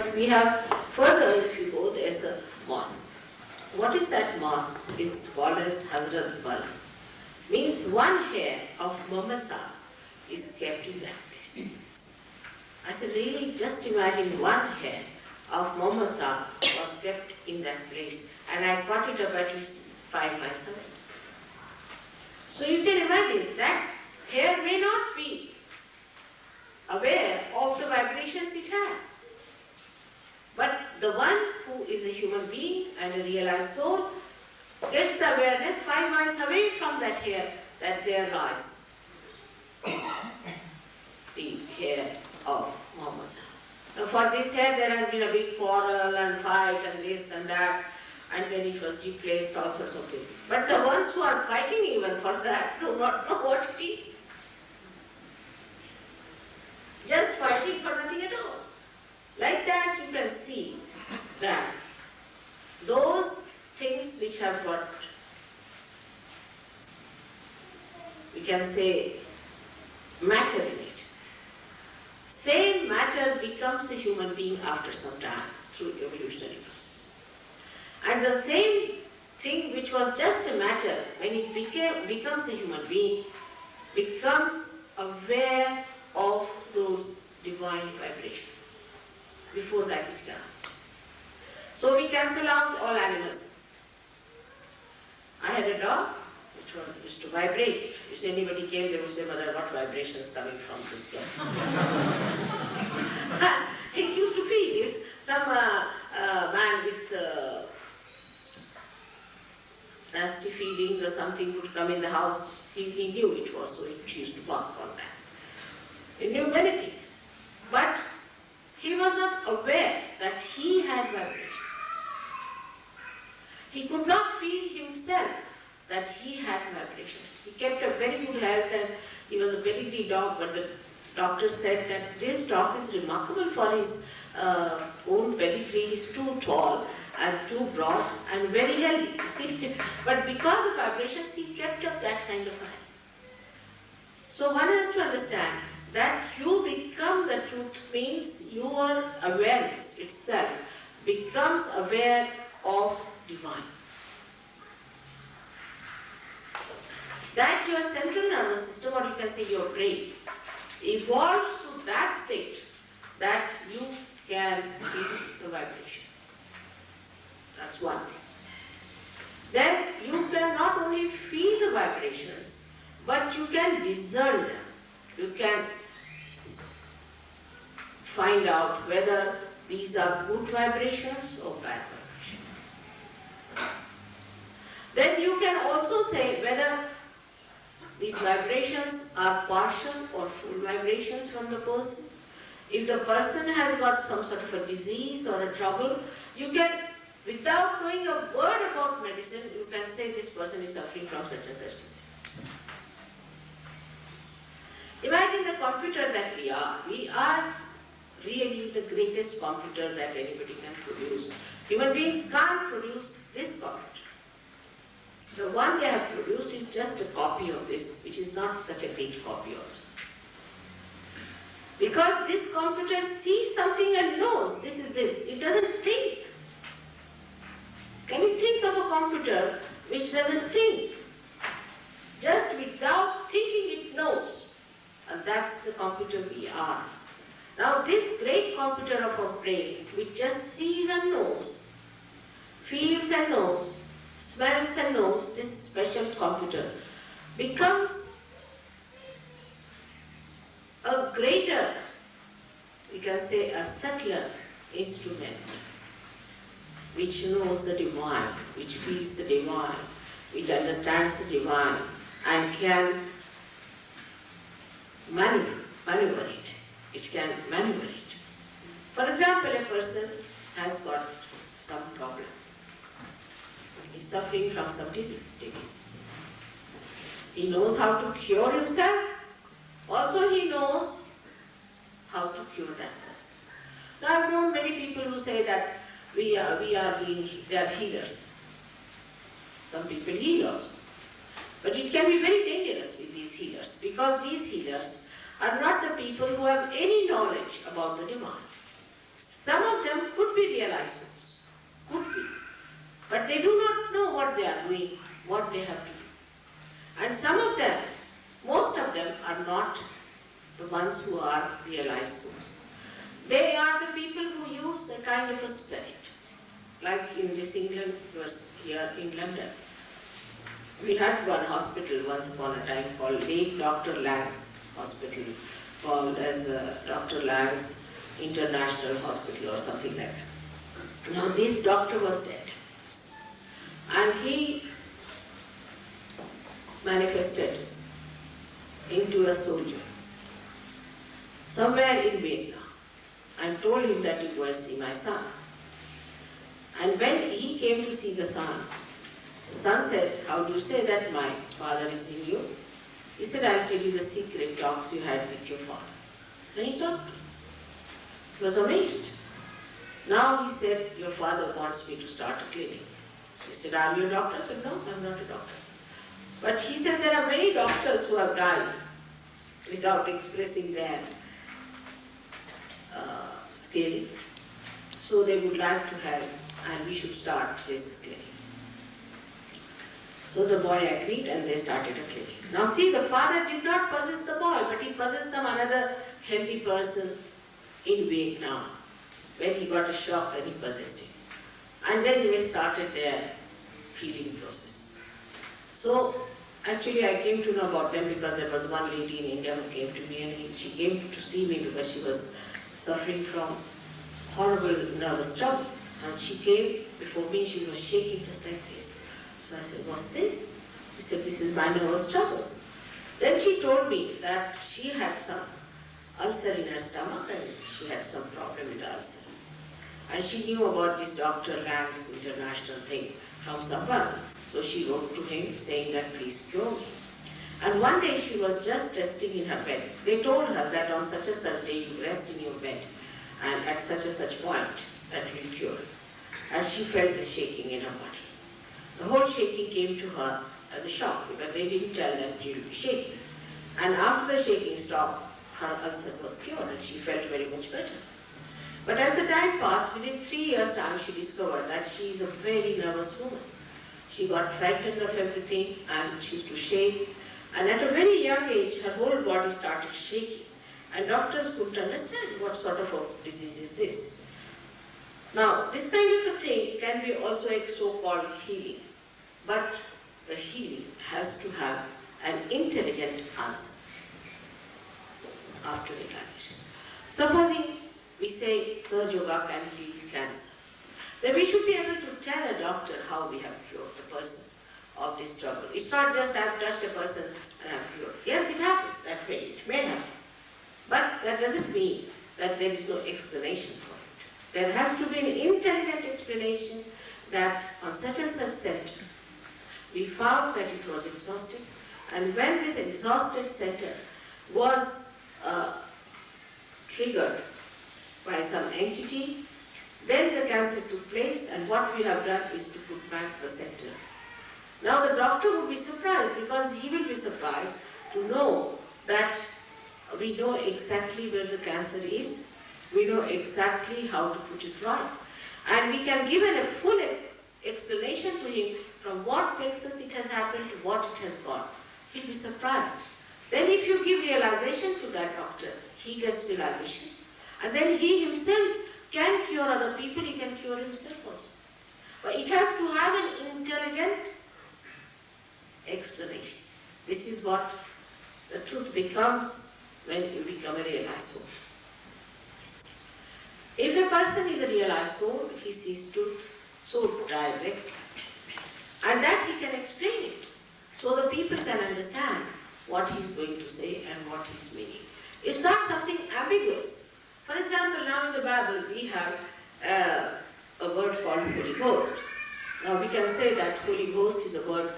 But we have further, if you go, there's a mosque. What is that mosque? It's called as Hazrat Bal. Means one hair of Muhammad Sahib is kept in that place. I said, really, just imagine one hair of Muhammad Sahib was kept in that place, and I got it up at least 5 miles away. So you can imagine that hair may not be aware of the vibrations it has. But the one who is a human being and a realized soul gets the awareness 5 miles away from that hair that there lies the hair of Muhammad Sahib. Now for this hair there has been a big quarrel and fight and this and that, and then it was replaced, all sorts of things. But the ones who are fighting even for that do not know what it is. Just fighting for nothing at all. Like that you can see that those things which have got, we can say, matter in it. Same matter becomes a human being after some time through evolutionary process. And the same thing which was just a matter, when it becomes a human being, becomes aware of those divine vibrations. Before that it cannot. So we cancel out all animals. I had a dog which used to vibrate. If anybody came, they would say, "Mother, what vibrations coming from this dog?" It used to feel. If some man with nasty feelings or something would come in the house, he knew it was, so he used to bark on that. He knew many things. But he was not aware that he had vibrations. He could not feel himself that he had vibrations. He kept a very good health and he was a pedigree dog, but the doctor said that this dog is remarkable for his own pedigree. He's too tall and too broad and very healthy. See? But because of vibrations, he kept up that kind of a health. So one has to understand that you become the truth means your awareness itself becomes aware of divine. That your central nervous system, or you can say your brain, evolves to that state that you can feel the vibration. That's one thing. Then you can not only feel the vibrations, but you can discern them. You can find out whether these are good vibrations or bad vibrations. Then you can also say whether these vibrations are partial or full vibrations from the person. If the person has got some sort of a disease or a trouble, you can, without knowing a word about medicine, you can say this person is suffering from such and such disease. Imagine the computer that we are. We are really the greatest computer that anybody can produce. Human beings can't produce this computer. The one they have produced is just a copy of this, which is not such a great copy also. Because this computer sees something and knows this is this. It doesn't think. Can you think of a computer which doesn't think? Just without thinking it knows. And that's the computer we are. Now this great computer of our brain, which just sees and knows, feels and knows, smells and knows, this special computer becomes a greater, we can say a subtler instrument which knows the divine, which feels the divine, which understands the divine and can maneuver it. It can maneuver it. For example, a person has got some problem. He's suffering from some disease. He knows how to cure himself. Also, he knows how to cure that person. Now, I've known many people who say that they are healers. Some people heal also. But it can be very dangerous with these healers, because these healers are not the people who have any knowledge about the divine. Some of them could be realized souls, could be, but they do not know what they are doing, what they have to do. And some of them, most of them are not the ones who are realized souls. They are the people who use a kind of a spirit, like in this England, here in London. We had one hospital once upon a time called Late Dr. Lang's Hospital, called as Dr. Lang's International Hospital or something like that. Now this doctor was dead, and he manifested into a soldier somewhere in Vietnam and told him that you go and see my son. And when he came to see the son said, "How do you say that my father is in you?" He said, "I'll tell you the secret talks you had with your father." Then he talked. He was amazed. Now he said, "Your father wants me to start a clinic." He said, "Are you a doctor?" I said, "No, I'm not a doctor." But he said, "There are many doctors who have died without expressing their skill. So they would like to help, and we should start this clinic." So the boy agreed and they started a clinic. Now see, the father did not possess the boy, but he possessed some another healthy person in Vietnam. When he got a shock, then he possessed him. And then they started their healing process. So actually I came to know about them because there was one lady in India who came to me, and she came to see me because she was suffering from horrible nervous trouble. And she came before me, she was shaking just like this. So I said, "What's this?" She said, "This is my nervous trouble." Then she told me that she had some ulcer in her stomach and she had some problem with the ulcer. And she knew about this Dr. Lang's international thing from someone. So she wrote to him saying that, "Please cure me." And one day she was just resting in her bed. They told her that on such and such day you rest in your bed, and at such and such point that will cure. And she felt the shaking in her body. The whole shaking came to her as a shock because they didn't tell them she would be shaking. And after the shaking stopped, her ulcer was cured and she felt very much better. But as the time passed, within 3 years' time, she discovered that she is a very nervous woman. She got frightened of everything and she used to shake. And at a very young age, her whole body started shaking. And doctors couldn't understand what sort of a disease is this. Now, this kind of a thing can be also a so-called healing. But the healing has to have an intelligent answer after realization. Supposing we say Sahaja Yoga can heal cancer, then we should be able to tell a doctor how we have cured the person of this trouble. It's not just I've touched a person and I've cured. Yes, it happens that way, it may happen. But that doesn't mean that there is no explanation for it. There has to be an intelligent explanation that on such and such center, we found that it was exhausted, and when this exhausted center was triggered by some entity, then the cancer took place, and what we have done is to put back the center. Now the doctor would be surprised, because he will be surprised to know that we know exactly where the cancer is, we know exactly how to put it right, and we can give a full explanation to him from what plexus it has happened to what it has gone. He'll be surprised. Then if you give realization to that doctor, he gets realization. And then he himself can cure other people, he can cure himself also. But it has to have an intelligent explanation. This is what the truth becomes when you become a realized soul. If a person is a realized soul, he sees truth so directly, and that he can explain it, so the people can understand what he's going to say and what he's meaning. It's not something ambiguous. For example, now in the Bible we have a word called Holy Ghost. Now we can say that Holy Ghost is a word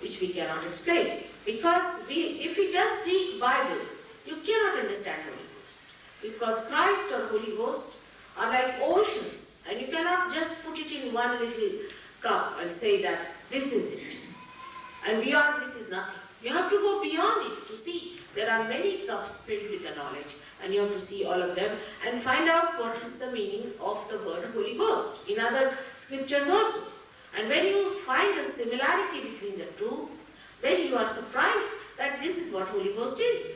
which we cannot explain, because if we just read Bible, you cannot understand Holy Ghost, because Christ or Holy Ghost are like oceans, and you cannot just put it in one little cup and say that this is it, and beyond this is nothing. You have to go beyond it to see There are many cups filled with the knowledge, and you have to see all of them and find out what is the meaning of the word Holy Ghost in other scriptures also. And when you find a similarity between the two, then you are surprised that this is what Holy Ghost is.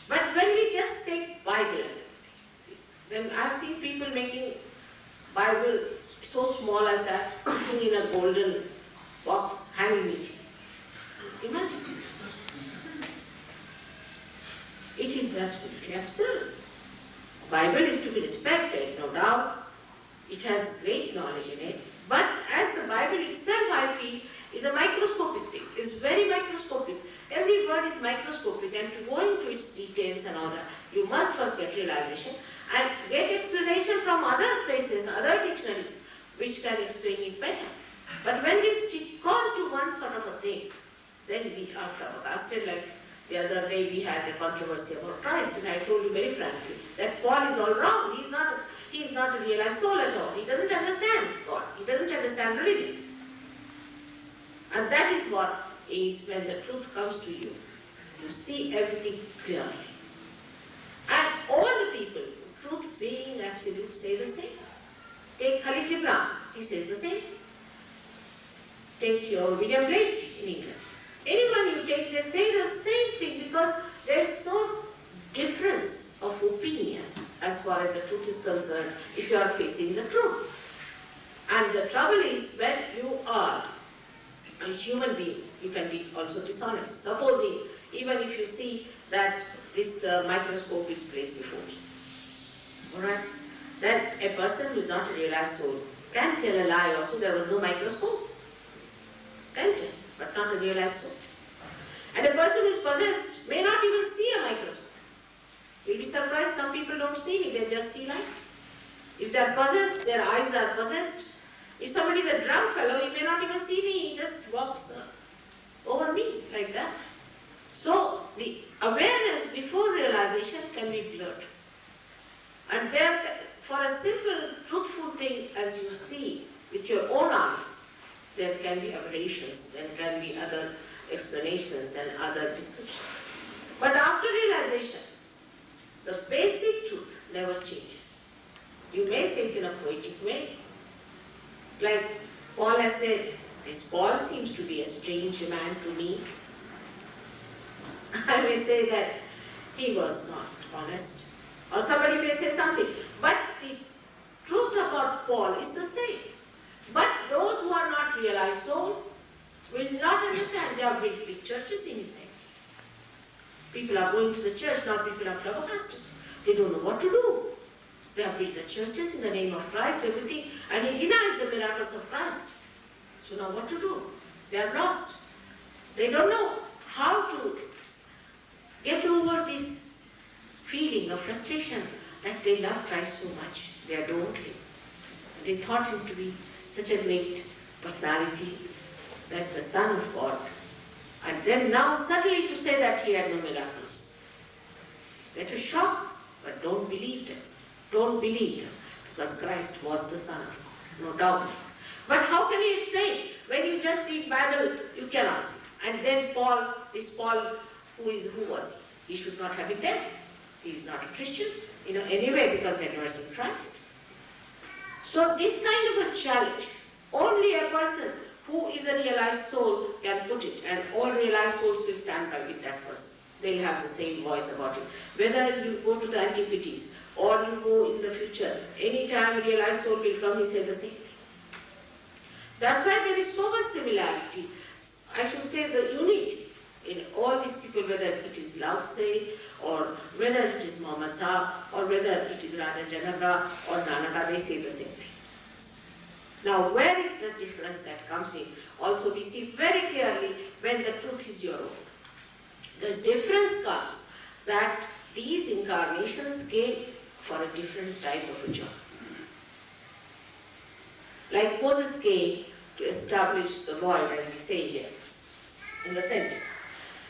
But when we just take Bible as everything, then I have seen people making Bible so small as that, putting in a golden box, hanging it. Imagine. It is absolutely absurd. Bible is to be respected, no doubt. It has great knowledge in it. But as the Bible itself, I feel, is a microscopic thing. It's very microscopic. Every word is microscopic, and to go into its details and all that, you must first get realization and get explanation from other places, other dictionaries, which can explain it better. But when we stick on to one sort of a thing, then we are flabbergasted. Like the other day we had a controversy about Christ, and I told you very frankly that Paul is all wrong. He is not a realized soul at all. He doesn't understand God. He doesn't understand religion. And that is what is when the truth comes to you. You see everything clearly. And all the people, truth being absolute, say the same. Take Khalil Gibran, he says the same. Take your William Blake in England. Anyone you take, they say the same thing, because there is no difference of opinion as far as the truth is concerned if you are facing the truth. And the trouble is, when you are a human being, you can be also dishonest. Supposing, even if you see that this microscope is placed before you, alright, then a person who is not a realized soul can tell a lie also. There was no microscope. Can tell, but not a realized soul. And a person who is possessed may not even see a microscope. You'll be surprised, some people don't see me, they just see light. If they are possessed, their eyes are possessed. If somebody is a drunk fellow, he may not even see me, he just walks over me like that. So the awareness before realization can be blurred. And there, for a simple, truthful thing as you see with your own eyes, there can be aberrations, there can be other explanations and other descriptions. But after realization, the basic truth never changes. You may say it in a poetic way. Like Paul has said, this Paul seems to be a strange man to me. I may say that he was not honest. Or somebody may say something. But the truth about Paul is the same. But those who are not realized soul will not understand. They are built big churches in his name. People are going to the church, now people are flabbergasted. They don't know what to do. They have built the churches in the name of Christ, everything, and he denies the miracles of Christ. So now what to do? They are lost. They don't know how to get over this feeling of frustration that they love Christ so much. They adored him. They thought him to be such a great personality, that the Son of God. And then now suddenly to say that he had no miracles. That was shock, but don't believe them. Don't believe them, because Christ was the Son of God, no doubt. But how can you explain? When you just read Bible, you cannot see. And then Paul, this Paul, who was he? He should not have been there. He is not a Christian, anyway, because he had never seen Christ. So this kind of a challenge, only a person who is a realized soul can put it, and all realized souls will stand by with that person. They'll have the same voice about it. Whether you go to the antiquities or you go in the future, any time a realized soul will come, he say the same thing. That's why there is so much similarity. I should say the unity in all these people, whether it is Lao Tse, or whether it is Muhammad Sahib, or whether it is Radha Janaka or Nanaka, they say the same thing. Now, where is the difference that comes in? Also, we see very clearly when the truth is your own. The difference comes that these incarnations came for a different type of a job. Like Moses came to establish the void, as we say here, in the center.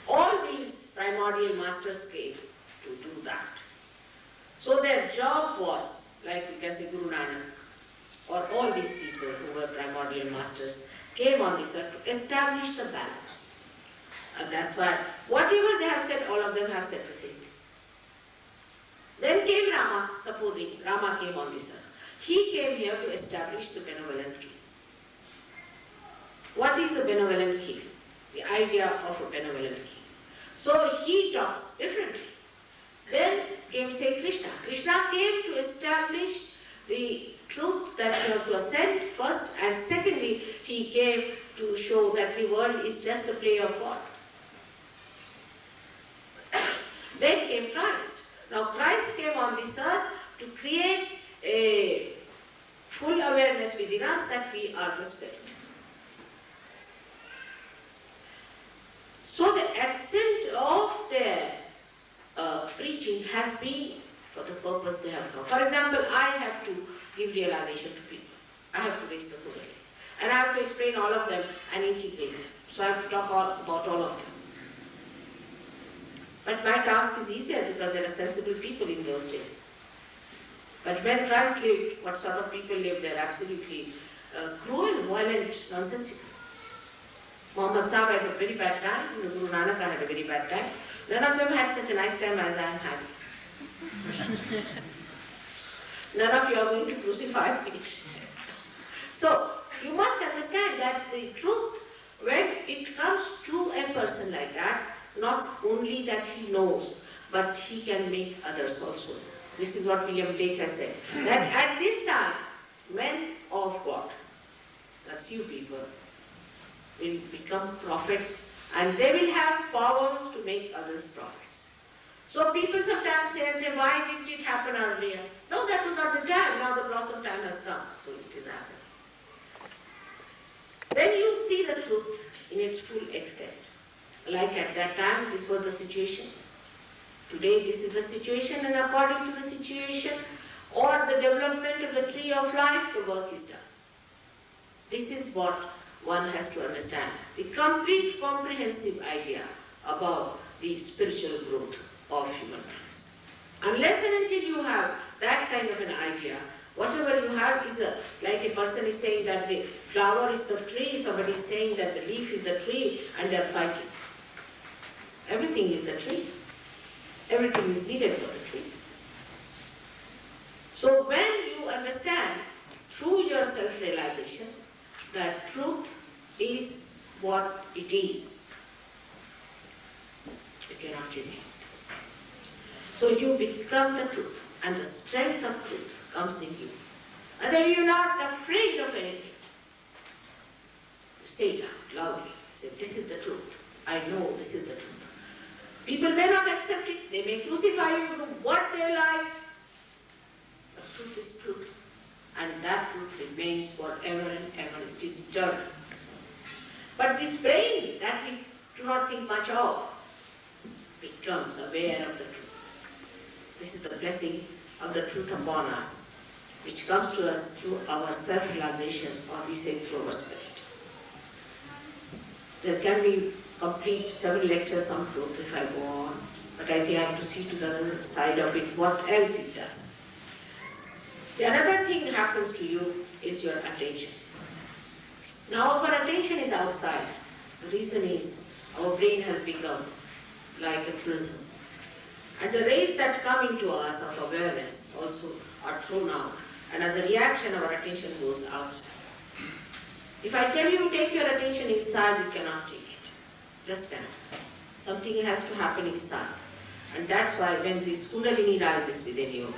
All these primordial masters came to do that. So their job was, like we can say Guru Nanak, or all these people who were primordial masters, came on this earth to establish the balance. And that's why, whatever they have said, all of them have said the same thing. Then came Rama, supposing Rama came on this earth. He came here to establish the benevolent king. What is a benevolent king? The idea of a benevolent king. So he talks differently. Then came, say, Krishna. Krishna came to establish the truth that you have to ascend first, and secondly, he came to show that the world is just a play of God. Then came Christ. Now Christ came on this earth to create a full awareness within us that we are the Spirit. So the accent of their preaching has been for the purpose they have come. For example, I have to give realization to people. I have to raise the Kundalini. And I have to explain all of them and integrate them. So I have to talk about all of them. But my task is easier because there are sensible people in those days. But when Christ lived, what sort of people lived? They are absolutely cruel, violent, nonsensical. Muhammad Sahib had a very bad time, Guru Nanak had a very bad time. None of them had such a nice time as I am having. None of you are going to crucify me. So, you must understand that the truth, when it comes to a person like that, not only that he knows, but he can make others also. This is what William Blake has said. That at this time, men of God, that's you people, will become prophets, and they will have powers to make others prophets. So people sometimes say, why didn't it happen earlier? No, that was not the time. Now the blossom time has come, so it is happening. Then you see the truth in its full extent. Like at that time, this was the situation. Today, this is the situation, and according to the situation or the development of the tree of life, the work is done. This is what one has to understand. The complete comprehensive idea about the spiritual growth of human beings. Unless and until you have that kind of an idea, whatever you have is like a person is saying that the flower is the tree, somebody is saying that the leaf is the tree, and they are fighting. Everything is the tree. Everything is needed for the tree. So when you understand through your self-realization that truth is what it is, you cannot change it. So you become the truth, and the strength of truth comes in you. And then you're not afraid of anything. You say it out loudly. Say, this is the truth. I know this is the truth. People may not accept it. They may crucify you, do what they like. But truth is truth. And that truth remains forever and ever. It is eternal. But this brain that we do not think much of becomes aware of the truth. This is the blessing of the truth upon us, which comes to us through our self-realization, or we say through our spirit. There can be complete 7 lectures on truth if I go on, but I think I have to see to the other side of it, what else is done. The another thing that happens to you is your attention. Now our attention is outside. The reason is our brain has become like a prison. And the rays that come into us of awareness also are thrown out. And as a reaction, our attention goes outside. If I tell you to take your attention inside, you cannot take it. Just cannot. Something has to happen inside. And that's why when this Kundalini rises within you,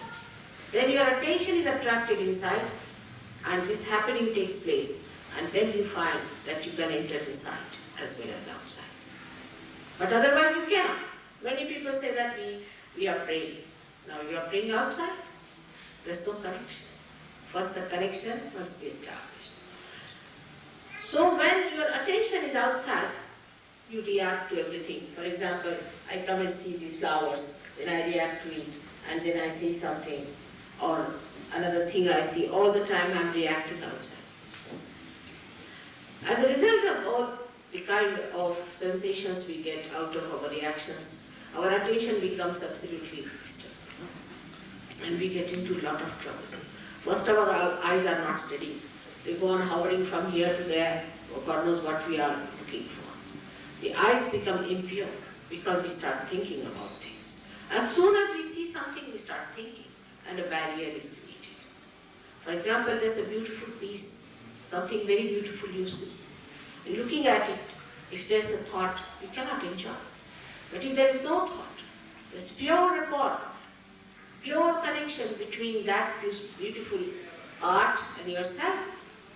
then your attention is attracted inside, and this happening takes place. And then you find that you can enter inside as well as outside. But otherwise you cannot. Many people say that we are praying. Now you are praying outside. There's no connection. First the connection must be established. So when your attention is outside, you react to everything. For example, I come and see these flowers, then I react to it, and then I say something, or another thing I see. All the time I'm reacting outside. As a result of all the kind of sensations we get out of our reactions, our attention becomes absolutely disturbed. And we get into a lot of troubles. First of all, our eyes are not steady. They go on hovering from here to there, or God knows what we are looking for. The eyes become impure because we start thinking about things. As soon as we see something, we start thinking, and a barrier is created. For example, there's a beautiful piece, something very beautiful you see. And looking at it, if there's a thought, you cannot enjoy. But if there is no thought, there's pure rapport, pure connection between that beautiful art and yourself,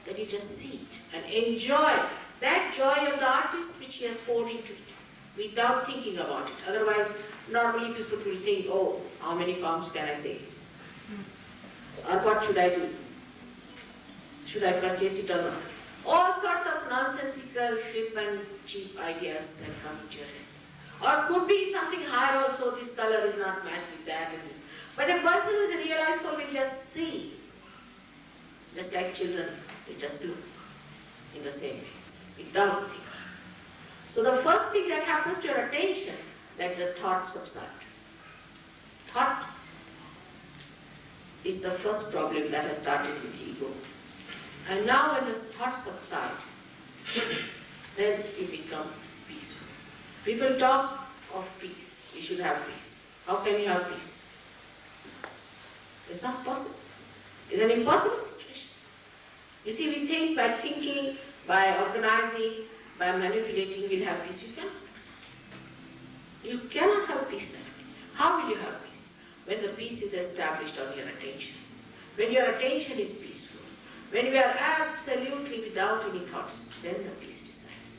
then you just see it and enjoy that joy of the artist which he has poured into it without thinking about it. Otherwise, normally people will think, oh, how many pounds can I save? Or what should I do? Should I purchase it or not? All sorts of nonsensical, flippant, cheap ideas can come into your head. Or could be something higher also, this color is not matched with that and this. But a person who is a realized soul will just see. Just like children, they just do in the same way, without thinking. So the first thing that happens to your attention, that the thought subsides. Thought is the first problem that has started with ego. And now when the thoughts subside, then you become peaceful. People talk of peace. You should have peace. How can you have peace? It's not possible. It's an impossible situation. You see, we think by thinking, by organizing, by manipulating, we'll have peace. You cannot. You cannot have peace that way. How will you have peace? When the peace is established on your attention. When your attention is peaceful. When we are absolutely without any thoughts, then the peace resides.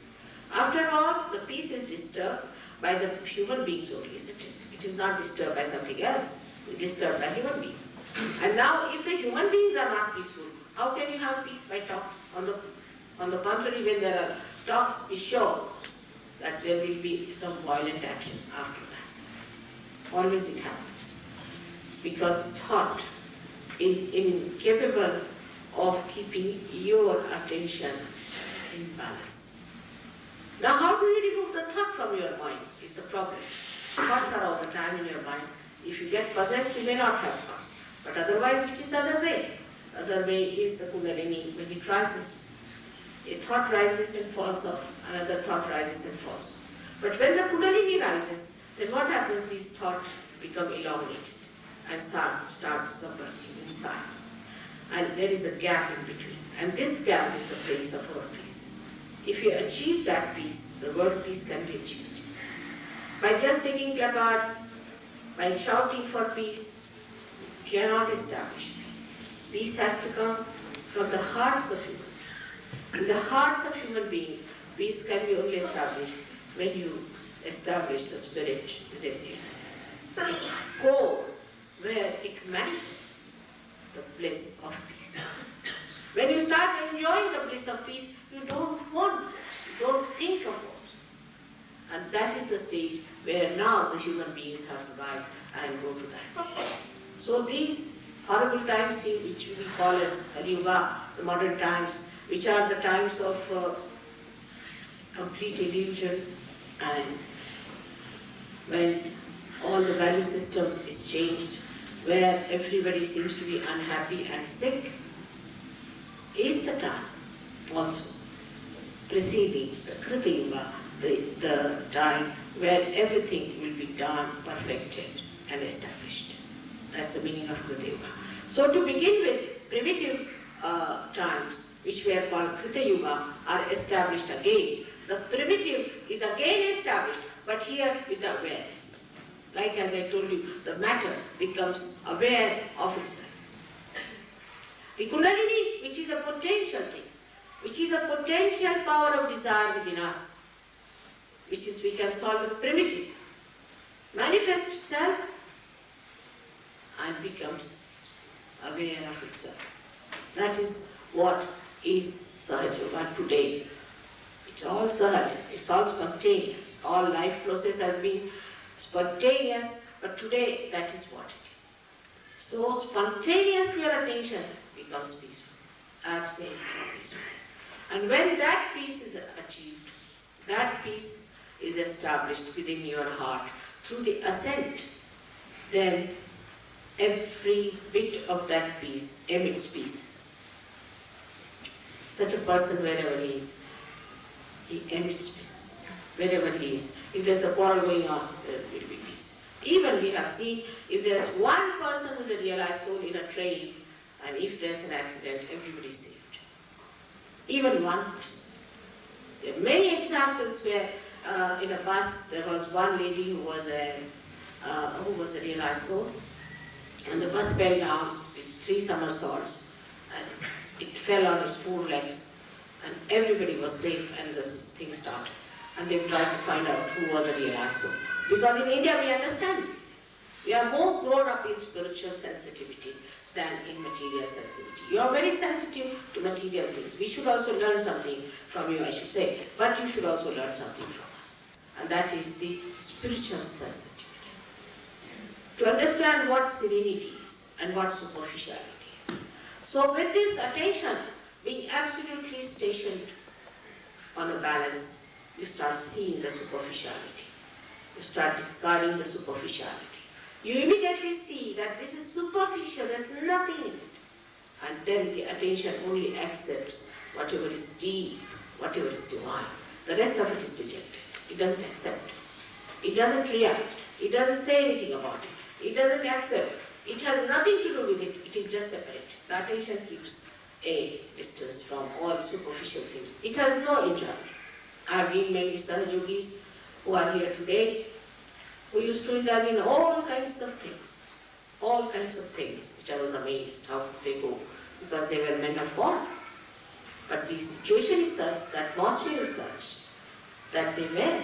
After all, the peace is disturbed by the human beings only, isn't it? It is not disturbed by something else. It is disturbed by human beings. And now, if the human beings are not peaceful, how can you have peace by talks? On the contrary, when there are talks, be sure that there will be some violent action after that. Always it happens. Because thought is incapable of keeping your attention in balance. Now, how do you remove the thought from your mind is the problem. Thoughts are all the time in your mind. If you get possessed, you may not have thoughts. But otherwise, which is the other way? The other way is the Kundalini. When it rises, a thought rises and falls off, another thought rises and falls off. But when the Kundalini rises, then what happens? These thoughts become elongated and start subverting inside. And there is a gap in between. And this gap is the place of world peace. If you achieve that peace, the world peace can be achieved. By just taking placards, by shouting for peace, you cannot establish peace. Peace has to come from the hearts of humans. In the hearts of human beings, peace can be only established when you establish the spirit within you. Its core, where it manifests the bliss of peace. When you start enjoying the bliss of peace, you don't want wars, you don't think of wars. And that is the stage where now the human beings have to rise and go to that. So these horrible times which we call as Yuga, the modern times, which are the times of complete illusion, and when all the value system is changed, where everybody seems to be unhappy and sick, is the time also preceding the Krita Yuga, the time where everything will be done, perfected and established. That's the meaning of Krita Yuga. So to begin with, primitive times, which were called Krita Yuga, are established again. The primitive is again established, but here with the awareness. Like as I told you, the matter becomes aware of itself. The Kundalini, which is a potential thing, which is a potential power of desire within us, which is we can solve the primitive, manifests itself and becomes aware of itself. That is what is Sahaja Yoga today. It's all Sahaja, it's all spontaneous. All life process has been spontaneous, but today that is what it is. So spontaneously your attention becomes peaceful, absolutely peaceful. And when that peace is achieved, that peace is established within your heart through the ascent, then every bit of that peace emits peace. Such a person, wherever he is, he emits peace. wherever he is. If there's a quarrel going on, there will be peace. Even we have seen, if there's one person who is a realized soul in a train, and if there's an accident, everybody is saved. Even one person. There are many examples where in a bus there was one lady who was a realized soul, and the bus fell down with 3 somersaults, and it fell on its 4 legs, and everybody was safe, and this thing started. And they tried to find out who was the realized soul. Because in India we understand this. We are more grown up in spiritual sensitivity than in material sensitivity. You are very sensitive to material things. We should also learn something from you, I should say, but you should also learn something from us. And that is the spiritual sensitivity. To understand what serenity is and what superficiality is. So with this attention being absolutely stationed on a balance, you start seeing the superficiality. You start discarding the superficiality. You immediately see that this is superficial, there's nothing in it. And then the attention only accepts whatever is deep, whatever is divine. The rest of it is rejected. It doesn't accept. It doesn't react. It doesn't say anything about it. It doesn't accept. It has nothing to do with it. It is just separate. The attention keeps a distance from all superficial things. It has no enjoyment. I have been many Sahaja yogis who are here today, who used to indulge in all kinds of things, which I was amazed how they go, because they were men of God. But the situation is such, the atmosphere is such, that they were.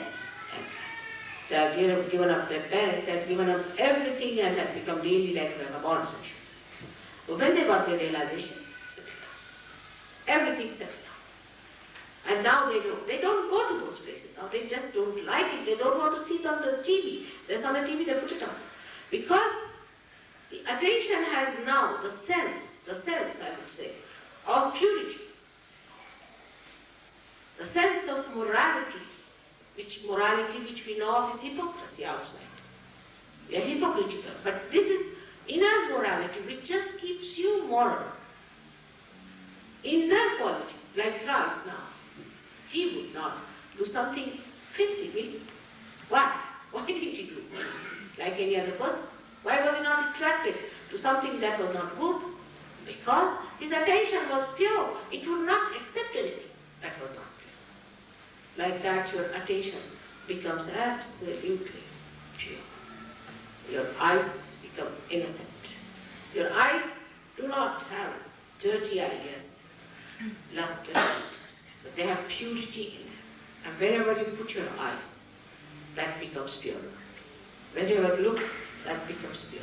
They have given up their parents, they have given up everything and have become really like vagabonds, I should say. But when they got their realization, settled down. Everything settled down. And now they don't go to those places. Now they just don't like it. They don't want to see it on the TV. There's on the TV, they put it on. Because the attention has now the sense I would say, of purity. The sense of morality, which we know of is hypocrisy outside. We are hypocritical. But this is inner morality which just keeps you moral. Inner quality, like Christ now. He would not do something filthy, will he? Why? Why did he do it? Like any other person? Why was he not attracted to something that was not good? Because his attention was pure. It would not accept anything that was not pure. Like that, your attention becomes absolutely pure. Your eyes become innocent. Your eyes do not have dirty ideas, lust and ideas, but they have purity in them. And wherever you put your eyes, that becomes pure. Whenever you look, that becomes pure.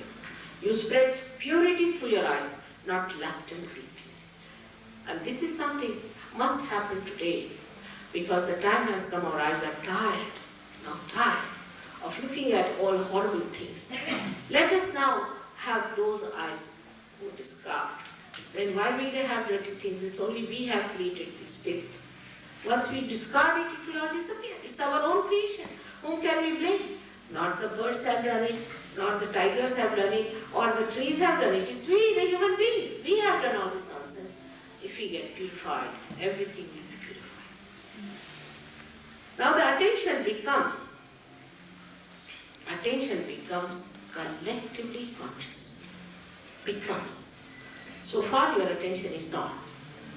You spread purity through your eyes, not lust and greed. And this is something must happen today, because the time has come, our eyes are tired, of looking at all horrible things. Let us now have those eyes who discard. Then why will they have dirty things? It's only we have created this filth. Once we discard it, it will all disappear. It's our own creation. Whom can we blame? Not the birds have done it, not the tigers have done it, or the trees have done it. It's we, the human beings. We have done all this nonsense. If we get purified, everything will be purified. Now the attention becomes collectively conscious. So far your attention is not.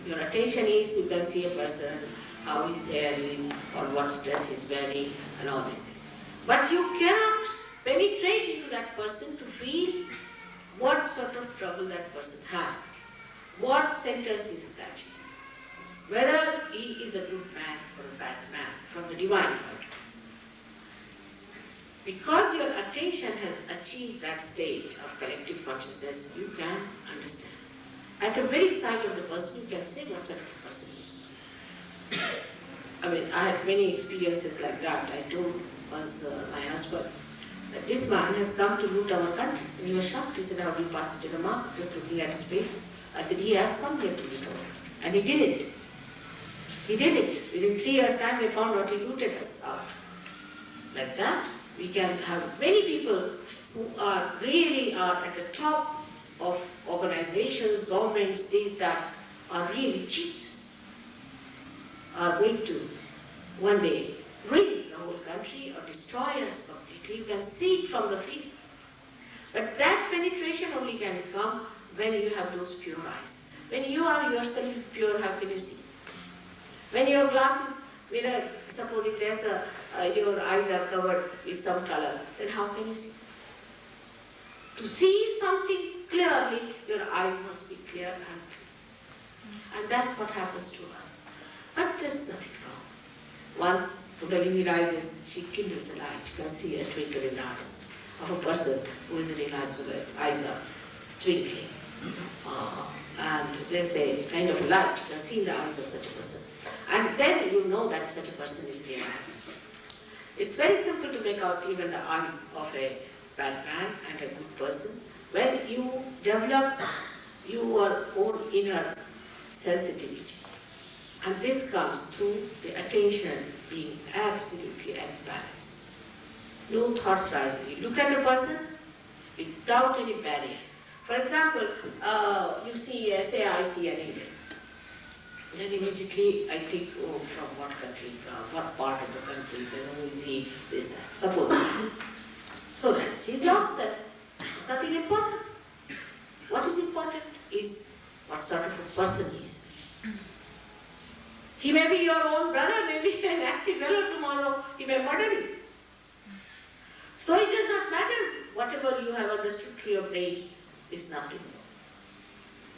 Your attention is, you can see a person, how his hair is, or what dress he's wearing, and all these things. But you cannot penetrate into that person to feel what sort of trouble that person has, what centers he is touching, whether he is a good man or a bad man from the divine point of view. Because your attention has achieved that state of collective consciousness, you can understand. At the very sight of the person, you can say what sort of a person is. I mean, I had many experiences like that. I told once my husband that this man has come to loot our country. And he was shocked. He said, how do you pass it in a mark, just looking at his face? I said, he has come here to loot our. And he did it. He did it. Within 3 years' time, they found out he looted us out. Like that, we can have many people who are really at the top of organizations, governments, these that are really cheats, are going to one day ruin the whole country or destroy us completely. You can see it from the face. But that penetration only can come when you have those pure eyes. When you are yourself pure, how can you see? When your glass is mirrored, suppose if there's your eyes are covered with some color, then how can you see? To see something clearly, your eyes must be clear and clear. And that's what happens to us. But there's nothing wrong. Once Kundalini rises, she kindles a light. You can see a twinkle in the eyes of a person who is really nice with the eyes are twinkling. And there's a kind of light you can see in the eyes of such a person. And then you know that such a person is there also. It's very simple to make out even the eyes of a bad man and a good person. When you develop your own inner sensitivity, and this comes through the attention being absolutely at balance. No thoughts rising. You look at a person without any barrier. For example, you see, say I see an Indian. Then immediately I think, oh, from what country, what part of the country, who is he, this, that. Suppose. So that she's lost that. It's nothing important. What is important is what sort of a person he is. He may be your own brother, maybe a nasty fellow tomorrow, he may murder you. So it does not matter. Whatever you have understood through your brain is nothing.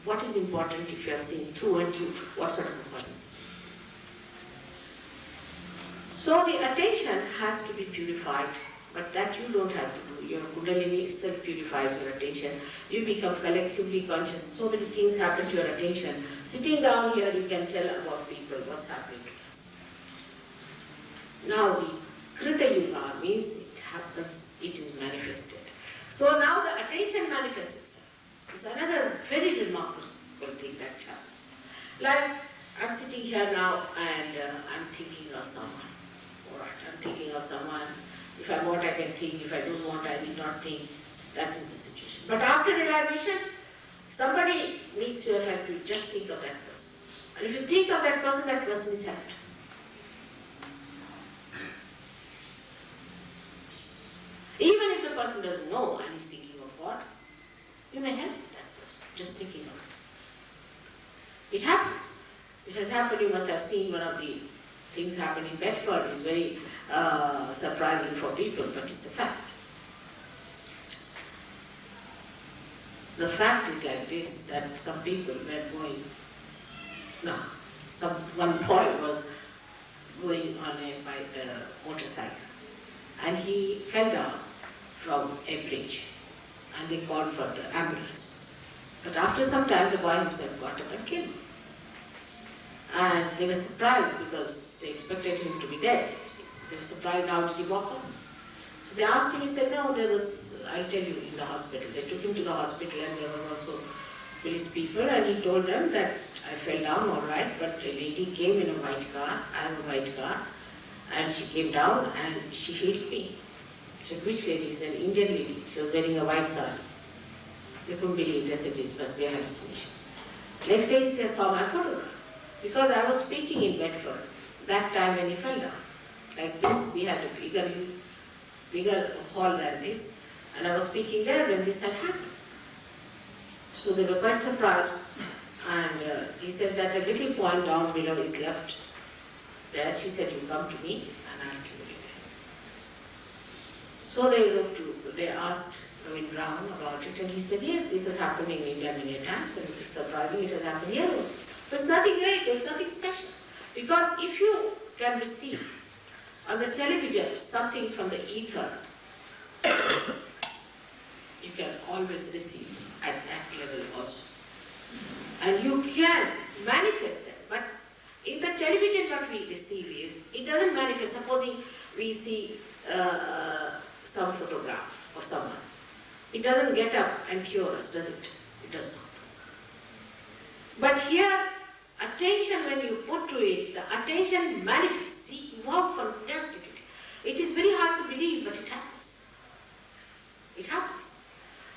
What is important if you have seen through and through what sort of a person? So the attention has to be purified, but that you don't have to do. Your Kundalini itself purifies your attention. You become collectively conscious. So many things happen to your attention. Sitting down here, you can tell about people, what's happening. Now the Krita Yuga means it happens, it is manifested. So now the attention manifests itself. It's another very remarkable thing that happens. Like, I'm sitting here now and I'm thinking of someone. Alright, I'm thinking of someone. If I want, I can think. If I don't want, I need not think. That is the situation. But after realization, somebody needs your help. You just think of that person. And if you think of that person is helped. Even if the person doesn't know and is thinking of what, you may help that person, just thinking of it. It happens. It has happened. You must have seen one of the things happen in Bedford. It's very surprising for people, but it's a fact. The fact is like this, that some people were going, one boy was going on a motorcycle and he fell down from a bridge and they called for the ambulance. But after some time the boy himself got up and killed. And they were surprised because they expected him to be dead. They were surprised, how did he walk up? So they asked him, he said, no, there was, I'll tell you, in the hospital. They took him to the hospital and there was also police people and he told them that I fell down all right, but a lady came in a white car, I have a white car, and she came down and she healed me. I said, which lady? He said, Indian lady. She was wearing a white sari. They couldn't believe this, it must be a hallucination. Next day he says, saw my photograph. Because I was speaking in Bedford, that time when he fell down. Like this, we had a bigger hall than this, and I was speaking there when this had happened. So they were quite surprised, and he said that a little point down below is left. There, she said, you come to me, and I'll kill you there. So they asked Ravin Brown about it, and he said, yes, this has happened in India many times, and it's surprising it has happened here also. But it's nothing great, it's nothing special. Because if you can receive on the television something from the ether, you can always receive at that level also. And you can manifest it. But in the television what we receive is, it doesn't manifest. Supposing we see some photograph of someone. It doesn't get up and cure us, does it? It does not. But here, attention, when you put to it, the attention manifests. See, wow, fantastic. It is very hard to believe, but it happens. It happens.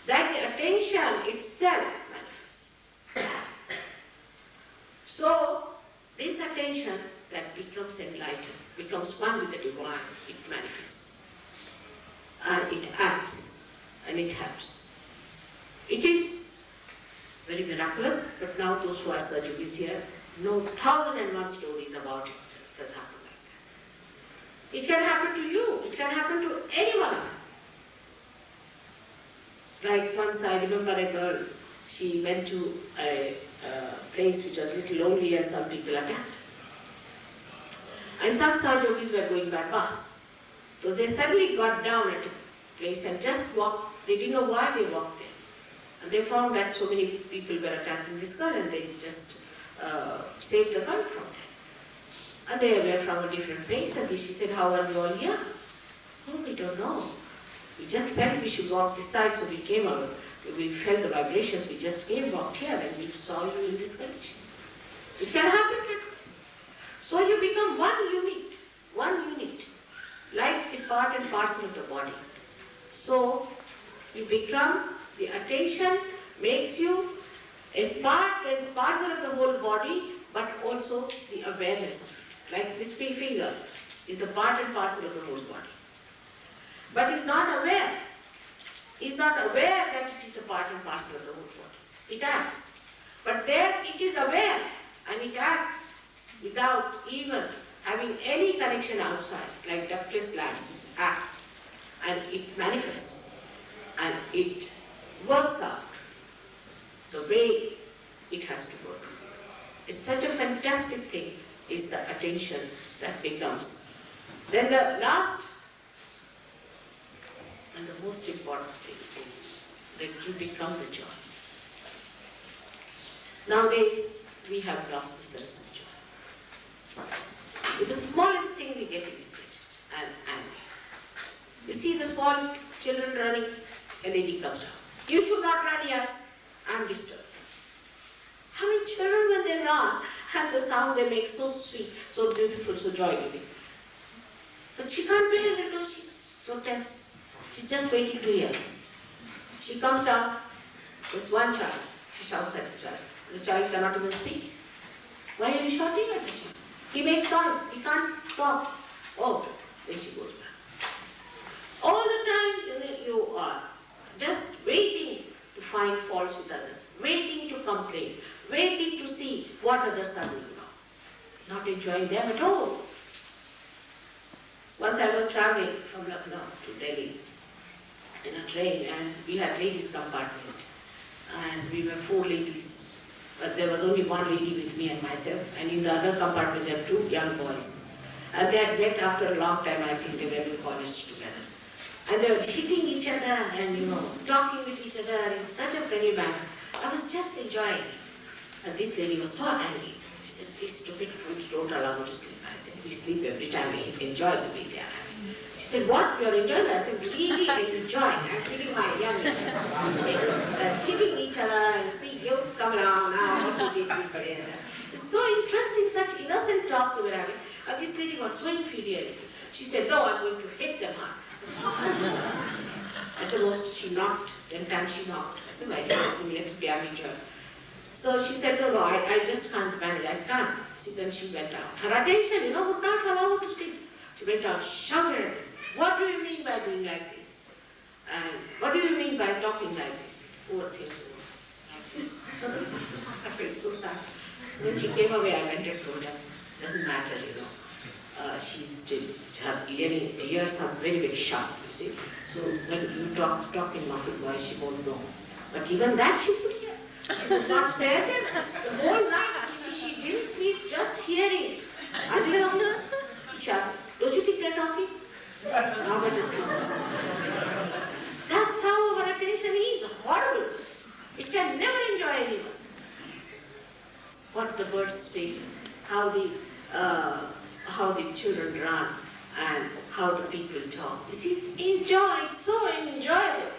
That the attention itself manifests. So, the this attention that becomes enlightened, becomes one with the divine, it manifests. And it acts, and it helps. It is very miraculous, but now those who are surgeons here know 1,001 stories about it. It has happened like that. It can happen to you, it can happen to anyone. Like once I remember a girl, she went to a place which was a little lonely and some people attacked. And some Sahajogis were going by bus. So they suddenly got down at a place and just walked. They didn't know why they walked there. And they found that so many people were attacking this girl and they just saved the girl from them. And they were from a different place and she said, "How are you all here?" "Oh, we don't know. We just felt we should walk this side, so we came out. We felt the vibrations, we just came, walked here, and we saw you in this condition." It can happen that way. So you become one unit, like the part and parcel of the body. So you become, the attention makes you a part and parcel of the whole body, but also the awareness of it. Like this finger is the part and parcel of the whole body. But is not aware. Is not aware that it is a part and parcel of the whole body. It acts. But there it is aware and it acts without even having any connection outside, like ductless glands, it acts and it manifests and it works out the way it has to work. It's such a fantastic thing, is the attention that becomes. Then the last and the most important thing is that you become the joy. Nowadays, we have lost the sense of joy. With the smallest thing we get irritated and angry. You see the small children running, a lady comes down. "You should not run here, I'm disturbed." How many children when they run and the sound they make so sweet, so beautiful, so joy-giving. But she can't bear it because she's so tense. She's just waiting to hear. She comes down, there's one child, she shouts at the child. The child cannot even speak. "Why are you shouting at the child? He makes noise, he can't talk." Oh, then she goes back. All the time you are just waiting to find faults with others, waiting to complain, waiting to see what others are doing wrong, not enjoying them at all. Once I was traveling from Lucknow to Delhi in a train, and we had ladies compartment, and we were 4 ladies, but there was only one lady with me and myself, and in the other compartment there were 2 young boys. And they had met after a long time, I think they were in college together. And they were hitting each other and talking with each other in such a friendly manner. I was just enjoying it. And this lady was so angry. She said, "These stupid fools don't allow me to sleep." I said, "We sleep every time, we enjoy the way they are having." She said, "What? You're enjoying?" I said, "Really, I'm enjoying. I'm feeling my young hitting each other and see you come around now, what you did this way. It's so interesting, such innocent talk we were having. And this lady got so infuriated. She said, "No, I'm going to hit them hard." At the most she knocked, 10 times she knocked. I said, "My dear, let's damage her." So she said, "No, I just can't manage, I can't." See, then she went out. Her attention, would not allow her to sleep. She went out, shouted at me, "What do you mean by doing like this? And what do you mean by talking like this?" Poor thing, like this. I felt so sad. So when she came away, I went and told her, "Doesn't matter, she's still, her ears are very, very sharp, you see. So when you talk in muffled voice, she won't know. But even that she could hear. She could not spare them. The whole night, you see, she didn't sleep just hearing it. Don't you think they're talking? Now let us sleep." That's how our attention is, horrible. It can never enjoy anyone. What the birds speak, how the children run, and how the people talk. You see, it's so enjoyable.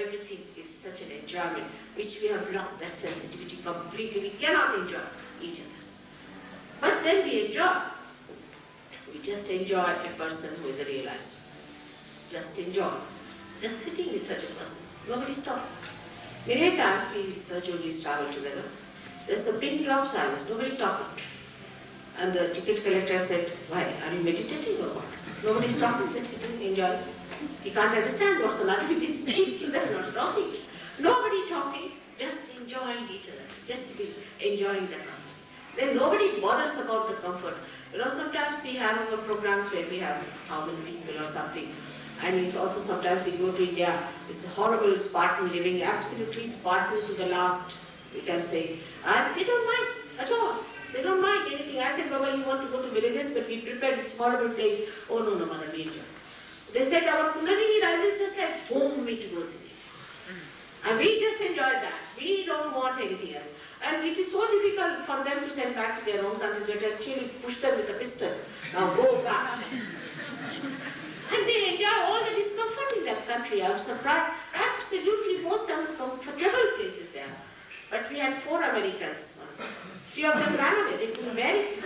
Everything is such an enjoyment, which we have lost that sensitivity completely. We cannot enjoy each other. But then we enjoy. We just enjoy a person who is a realizer. Just enjoy. Just sitting with such a person. Nobody's talking. Many times we surgeons travel together. There's a pin drop silence, nobody talking. And the ticket collector said, why, are you meditating or what? Nobody's talking, just sitting, enjoying. He can't understand what's the matter with this people, they're not talking. Nobody talking, just enjoying each other, just sitting, enjoying the company. Then nobody bothers about the comfort. You know, sometimes we have our programs where we have 1,000 people or something. And it's also sometimes we go to India, it's a horrible Spartan living, absolutely Spartan to the last, we can say. And they don't mind at all. They don't mind anything. I said, Baba, you want to go to villages, but we prepared this horrible place. Oh, no, no, Mother, we enjoy. They said, our Kundalini rises just like home it goes in. And we just enjoyed that. We don't want anything else. And it is so difficult for them to send back to their own countries. We have to actually push them with a pistol. Now go back. And they enjoy all the discomfort in that country. I was surprised. Absolutely most uncomfortable places there. But we had 4 Americans once. 3 of them ran away. They couldn't bear it.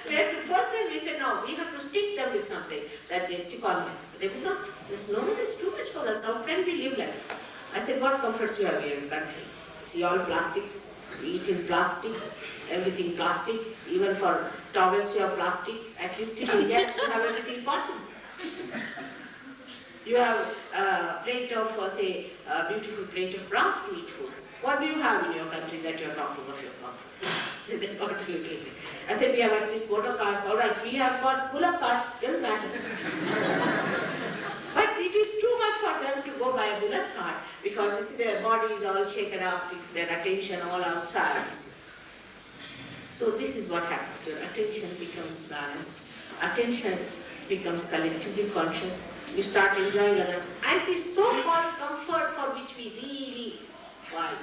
We had to force them. We said, no, we have to stick them with something that they stick on them. They would not. This no, this is too much for us. How can we live like that? I said, what comforts you have here in the country? See, all plastics. We eat in plastic. Everything plastic. Even for towels you have plastic. At least in India you have everything cotton. You have a plate of, say, a beautiful plate of brass to eat food. What do you have in your country that you are talking of your comfort? They got a little bit. I said, we have at least motor cars. All right, we have got bullock carts. Doesn't matter. But it is too much for them to go by a bullock cart because you see their body is all shaken up, their attention all outside. So this is what happens. Your attention becomes balanced. Attention becomes collectively conscious. You start enjoying others. And this so-called comfort for which we really fight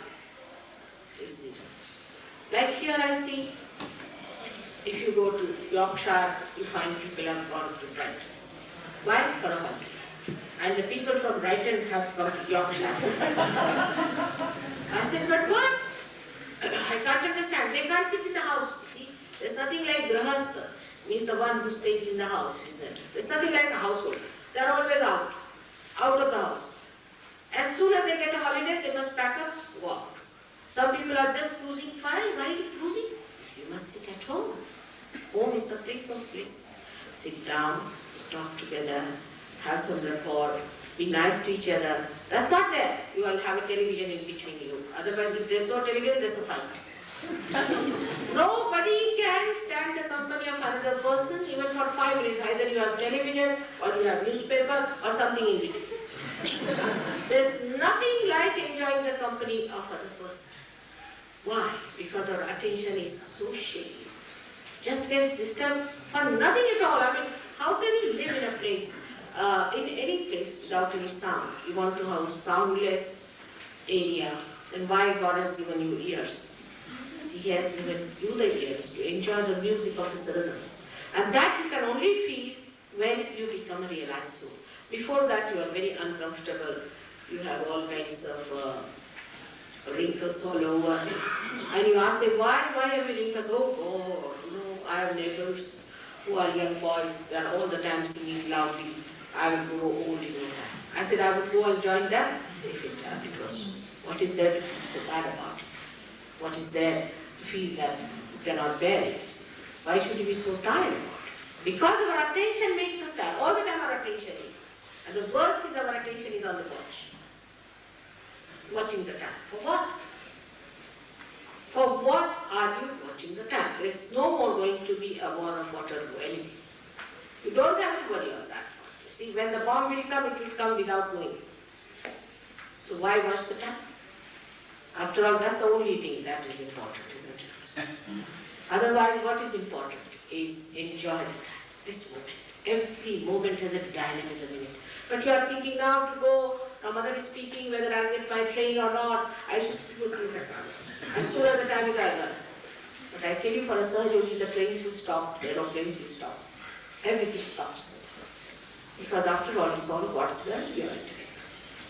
is zero. Like here I see, if you go to Yorkshire, you find people have gone to Brighton. Why? For a holiday. And the people from Brighton have come to Yorkshire. I said, but what? I can't understand. They can't sit in the house. See, there's nothing like grahastha, means the one who stays in the house, isn't it? There's nothing like a household. They're always out of the house. As soon as they get a holiday, they must pack up, walk. Some people are just cruising. Fine, why are you cruising? You must sit at home. Home is the place of bliss. Sit down, talk together, have some rapport, be nice to each other. That's not there. You will have a television in between you. Otherwise, if there's no television, there's a fight. Nobody can stand the company of another person even for 5 minutes. Either you have television, or you have newspaper, or something in between. There's nothing like enjoying the company of other person. Why? Because our attention is so shaky. Just gets disturbed for nothing at all. I mean, how can you live in a place, in any place without any sound? You want to have a soundless area, then why God has given you ears? He has given you the ears to enjoy the music of His rhythm. And that you can only feel when you become a realized soul. Before that you are very uncomfortable. You have all kinds of wrinkles all over. And you ask them, why have you wrinkles? Oh God, you know, I have neighbors who are young boys. They are all the time singing loudly. I will grow old in no time. I said I would go and join them if it was. What is there so bad about it? What is there to feel that you cannot bear it? Why should you be so tired about it? Because our attention makes us tired. All the time our attention is. And the worst is our attention is on the watch. Watching the time. For what? For what are you watching the time? There is no more going to be a war of water or anything. You don't have to worry on that. You see, when the bomb will come, it will come without knowing. So why watch the time? After all, that's the only thing that is important, isn't it? Otherwise, what is important is enjoy the time, this moment. Every moment has a dynamism in it. But you are thinking now to go, now mother is speaking whether I'll get my train or not, I should put you as soon as the time is over. But I tell you, for a surgery, the trains will stop, the aeroplanes will stop. Everything stops. Because after all, it's all God's will we are entering.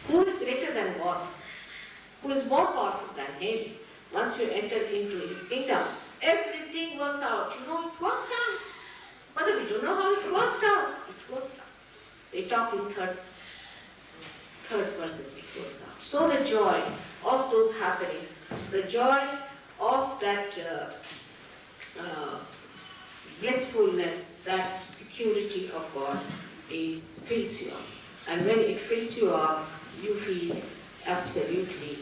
Who is greater than God? Who is more powerful than Him? Once you enter into His kingdom, everything works out. You know, it works out. Mother, we don't know how it worked out. It works out. They talk in third person, it works out. So the joy of those happening The joy of that blissfulness, that security of God fills you up. And when it fills you up, you feel absolutely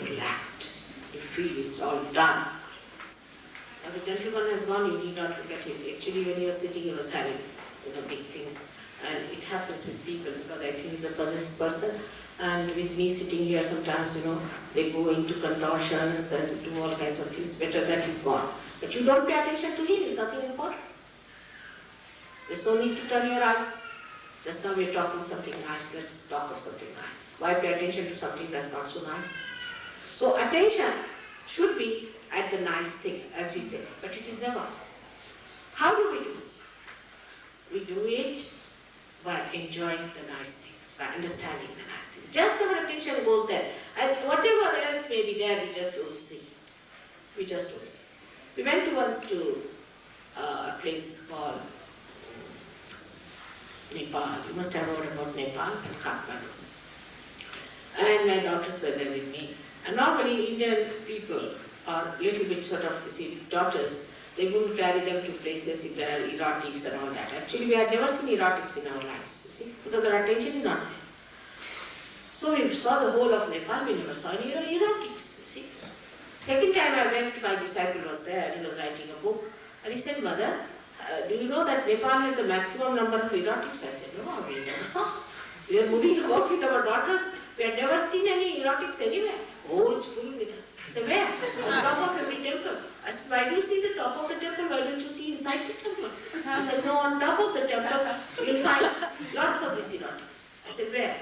relaxed. You feel it's all done. Now the gentleman has gone, you need not look at him. Actually when he was sitting, he was having big things. And it happens with people because I think he's a possessed person. And with me sitting here sometimes, they go into contortions and do all kinds of things. Better that he's gone. But you don't pay attention to him, it's nothing important. There's no need to turn your eyes. Just now we're talking something nice, let's talk of something nice. Why pay attention to something that's not so nice? So attention should be at the nice things, as we say, but it is never. How do we do it? We do it by enjoying the nice things, by understanding the nice things. Just our attention goes there, and whatever else may be there, we just don't see. We just don't see. We went once to a place called Nepal. You must have heard about Nepal and Kathmandu. And my daughters were there with me. And normally Indian people are a little bit sort of, daughters, they wouldn't carry them to places if there are erotics and all that. Actually, we had never seen erotics in our lives, because our attention is not there. So we saw the whole of Nepal, we never saw any erotics, Second time I went, my disciple was there, and he was writing a book. And he said, Mother, do you know that Nepal has the maximum number of erotics? I said, no, we never saw. We were moving about with our daughters. We had never seen any erotics anywhere. Oh, it's full with it. I said, where? On top of every temple. I said, why do you see the top of the temple? Why don't you see inside the temple? He said, no, on top of the temple, you'll find lots of these erotics. I said, where?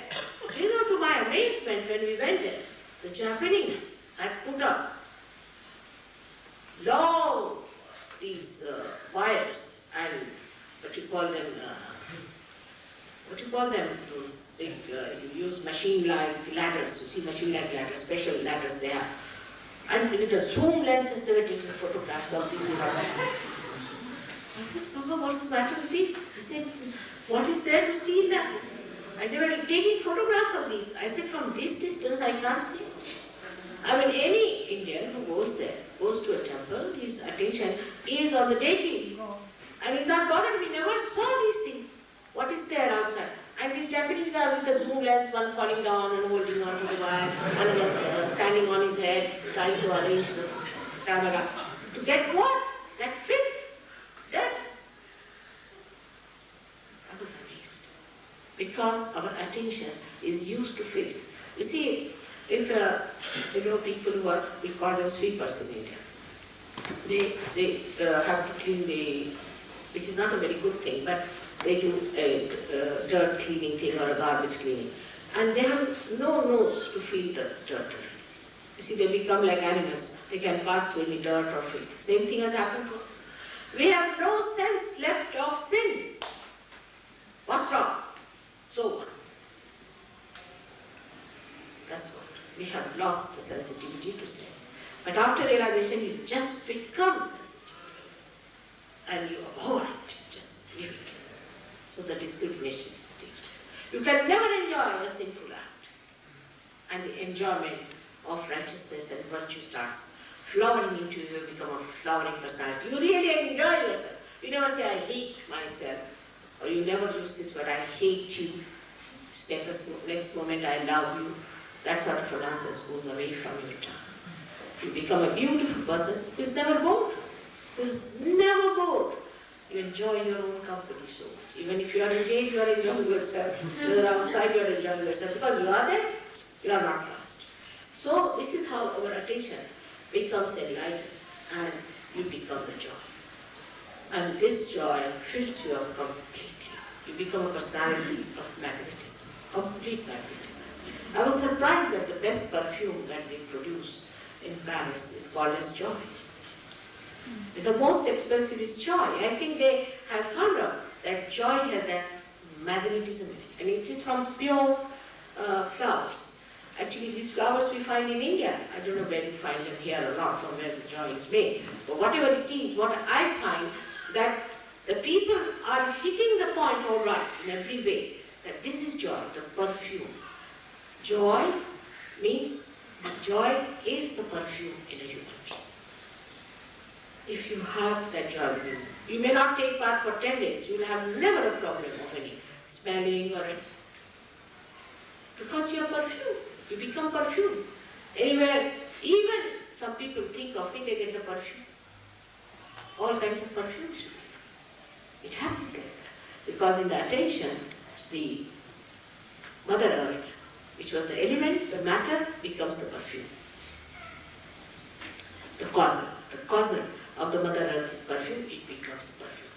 To my amazement, when we went there, the Japanese had put up long these wires and what you call them, those big, you use machine-like ladders, you see machine-like ladders, special ladders they have. And with the zoom lenses they were taking photographs of these erotics. I said, Papa, what's the matter with these? He said, what is there to see in them? And they were taking photographs of these. I said, from this distance I can't see. I mean, any Indian who goes there, goes to a temple, his attention is on the deity. And he's not bothered, we never saw these things. What is there outside? And these Japanese are with the zoom lens, one falling down and holding on to the wire, another standing on his head, trying to arrange the camera. To get what? That filth, that. I was amazed. Because our attention is used to filth. You see, if people who are, we call them sweepers in India, they have to clean which is not a very good thing, but they do a dirt cleaning thing or a garbage cleaning. And they have no nose to feel the dirt. You see, they become like animals. They can pass through any dirt or filth. Same thing has happened to us. We have no sense left of sin. What's wrong? So what? That's what. We have lost the sensitivity to sin. But after realization, you just become sensitive. And you abhor it, just leave it. So the discrimination takes place. You can never enjoy a sinful act. And the enjoyment of righteousness and virtue starts flowering into you, you become a flowering personality. You really enjoy yourself. You never say, I hate myself. Or you never use this word, I hate you. Next moment, I love you. That sort of nonsense goes away from your tongue. You become a beautiful person who is never bored. Who is never bored. You enjoy your own company so much. Even if you are engaged, you are enjoying yourself. You are outside, you are enjoying yourself. Because you are there, you are not lost. So this is how our attention becomes enlightened and you become the joy. And this joy fills you up completely. You become a personality of magnetism, complete magnetism. I was surprised that the best perfume that they produce in Paris is called as joy. The most expensive is joy. I think they have found out that joy has that magnetism in it. And it is from pure flowers. Actually, these flowers we find in India. I don't know where you find them here or not, from where the joy is made. But whatever it is, what I find that the people are hitting the point all right in every way, that this is joy, the perfume. Joy means, joy is the perfume in a human being. If you have that joy within you, you may not take bath for 10 days, you will have never a problem of any smelling or anything. Because you are perfume, you become perfume. Anywhere, even some people think of me, they get the perfume. All kinds of perfumes. It happens like that. Because in the attention, the Mother Earth, which was the element, the matter, becomes the perfume. The causal of the Mother Earth is perfume, it becomes the perfume.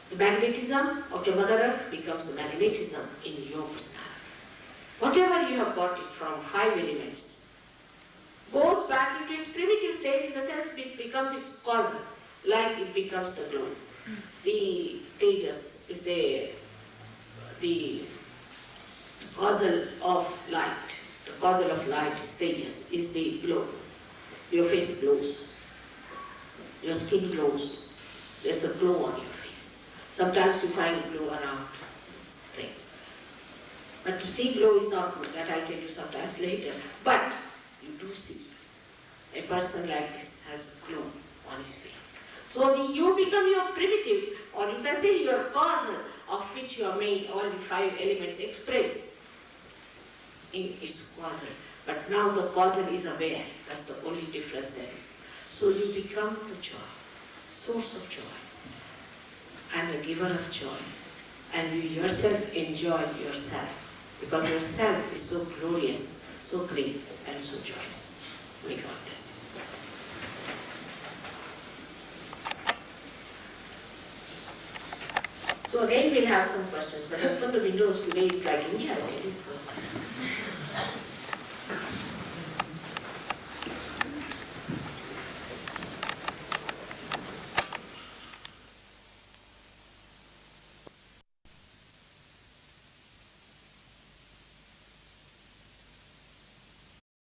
The magnetism of the Mother Earth becomes the magnetism in your personality. Whatever you have got it from 5 elements goes back into its primitive state in the sense it becomes its causal, like it becomes the glow. The tejas is the causal of light. The causal of light is tejas, is the glow. Your face glows. Your skin glows. There's a glow on your face. Sometimes you find glow around thing. But to see glow is not good. That I'll tell you sometimes later. But you do see. A person like this has glow on his face. So you become your primitive, or you can say your causal, of which you are made, all the 5 elements express in its causal. But now the causal is aware. That's the only difference there is. So you become the joy, source of joy, and the giver of joy. And you yourself enjoy yourself, because yourself is so glorious, so great, and so joyous. May God bless you. So again we'll have some questions, but open the windows today, it's like India, okay? So